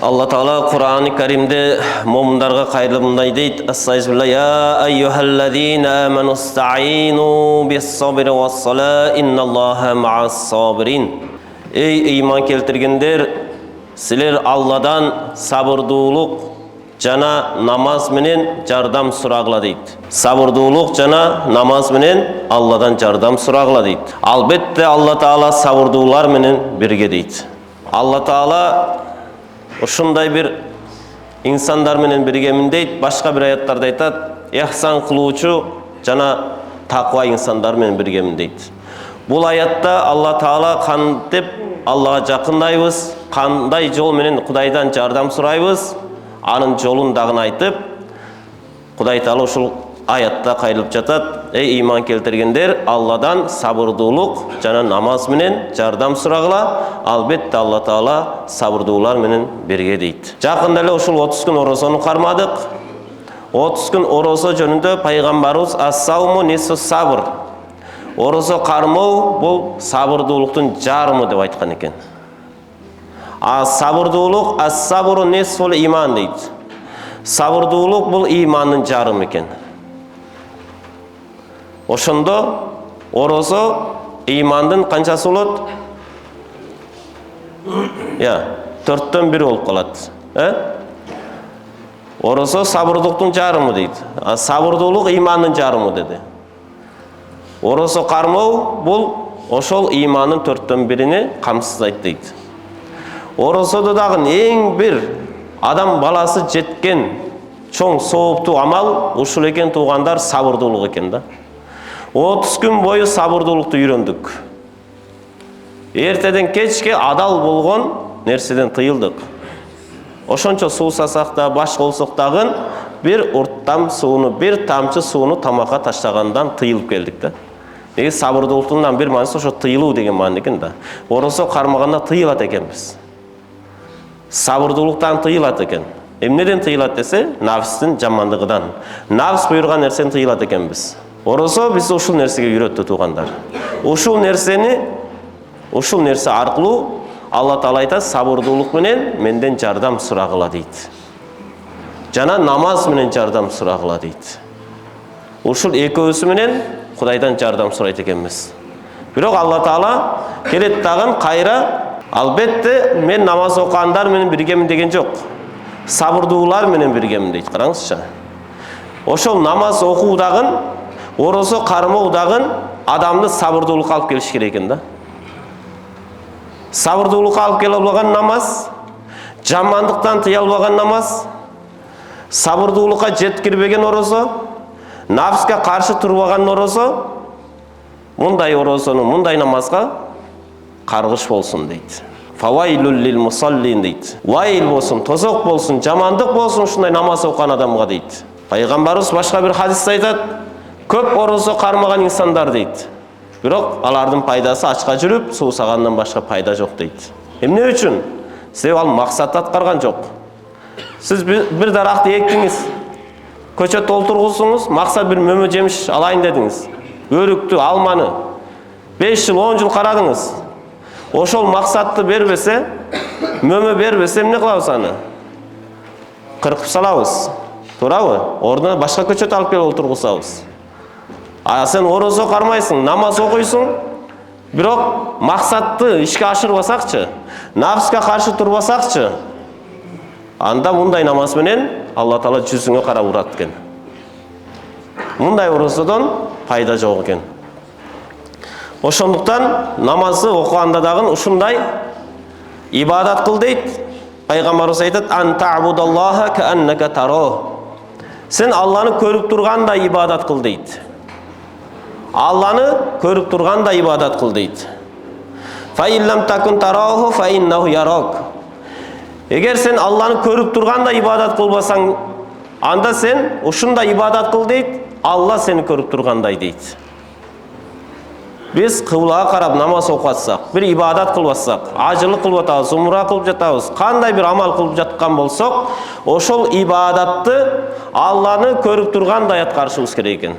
Allah Taala Kur'an-ı Kerim'de mu'minlarga kayırlı bunday deydi. Estağfirullah. Ya eyyühellezine amenu ista'inu bis-sabri ve's-salâ innallaha ma'as-sabirin. Ey iman keltirgenler, sizler Allah'dan sabırдуулuk jana namaz menen jardam suragıla deydi. Sabırдуулuk jana namaz menen Allah'dan jardam suragıla deydi. Albatta Allah Taala sabırдуулар menen birge deydi. Allah Taala ушундай bir insanlar menen birgemin deydi. Başka bir ayetlarda aytат, ihsan kılıuçu jana takva insanlar menen birgemin deydi. Bul ayette Allah Taala kantip Allah'a jakındayбыз, kандай жол менен Кудайдан жардам сурайбыз, анын жолун дагы айтып, Кудай Таала ушул аятта кайрылып жатат. Ey iman keltirgenler, Allah'dan sabırдуулук жана намаз менен жардам сурагыла. Албетте Allah Taala sabırдуулар менен birge дейт. Жакында эле ушул 30 күн орозону кармадык. 30 күн орозо жөнүндө пайгамбарыбыз ас-сауму нисфус сабр. Орозо кармоо бул сабырдуулуктун жарымы деп айткан экен. Сабырдуулук ас-сабру нисфул иман дейт. Сабырдуулук бул имандын жарымы экен. Ошондо орозо имандын канчасы болот? Я, 4төн 1 болуп калат. Орозо сабырдуулуктун жарымы дейт. Сабырдуулук имандын жарымы деди. Орозо кармоо бул ошол имандын 4төн 1-ини камсыздайт дейт. Орозодо дагы эң бир адам баласы жеткен чоң сооптуу амал ушул экен туугандар, сабырдуулук экен да. 30 күн бою сабырдуулукту үйрөндүк. Эртеден кечке адал болгон нерседен тыйылдык. Ошончо суусасак да, баш болсок дагы бир урттам сууну, бир тамчы сууну тамакка таштагандан тыйылып келдик да. Неге сабырдуулуктун бир мааниси ошо тыйылуу деген маани экен да. Орозо кармаганда тыйылат экенбиз. Сабырдуулуктан тыйылат экен. Эмнеден тыйылат десе, нафстин жамандыгыдан. Нафс буйрган нерсени тыйылат экенбиз. Орозо биз ушул нерсеге үйрөттү туугандар. Ушул нерсе аркылуу Алла Таала айтат, сабырдуулук менен менден жардам сурагыла дейт. Жана намаз менен жардам сурагыла дейт. Ушул экөөсү менен Кудайдан жардам сурайт экенбиз. Бирок Алла Таала келет дагы кайра, албетте мен намаз окугандар менен биргемин деген жок. Сабырдуулар менен биргемин дейт. Караңызчы. Ошол намаз окуу дагы, орозо кармоо дагы адамды сабырдуулукка алып келиш керек экен да. Сабырдуулукка алып келе албаган намаз, жамандыктан тыя албаган намаз, сабырдуулукка жеткирбеген орозо, нафска каршы турбаган орозо, мындай орозону, мындай намазга каргыш болсун дейт. Фавайлул лил мусаллин дейт. Вайл болсун, тозок болсун, жамандык болсун ушундай намаз окуган адамга дейт. Пайгамбарыбыз башка бир хадисте айтат, көп орозо кармаган инсандар дейт. Бирок алардын пайдасы ачка жүрүп, суусагандан башка пайда жок дейт. Эмне үчүн? Себеби ал максатты аткарган жок. Сиз бир даракты эктиңиз, көчөт толтургусуңуз, максат бир мөмө жемиш алайын дедиңиз. Өрүктү, алманы 5 жыл, 10 жыл карадыңыз. Ошол максатты бербесе, мөмө бербесе эмне кылабыз аны? Кыркып салабыз. Туурабы? Ордуна башка көчөт алып келип олтургузабыз. Сен орозо кармайсың, намаз окуйсуң, бирок максатты ишке ашырбасакчы, нафска каршы турбасакчы, анда мындай намаз менен Алла Таала жүзүңө карап урат экен. Мындай орозодон пайда жок экен. Ошондуктан намазды окуганда дагы ушундай ибадат кыл дейт. Пайгамбарыбыз айтат: "Ан та'будаллаха кааннака таро." Сен Алланы көрүп турганда ибадат кыл дейт. Алланы көрүп турганда ибадат кыл дейт. Фа иллам такун тараху фа иннаху ярак. Эгер сен Алланы көрүп турганда ибадат кылбасаң, анда сен ушунда ибадат кыл дейт, Алла сени көрүп тургандай дейт. Biz kıblага карап намаз окуатсак, бир ибадат кылбасак, ажылык кылып атабыз, умра кылып жатабыз, кандай бир амал кылып жаткан болсок, ошол ибадатты Алланы көрүп тургандай аткарышыбыз керек экен.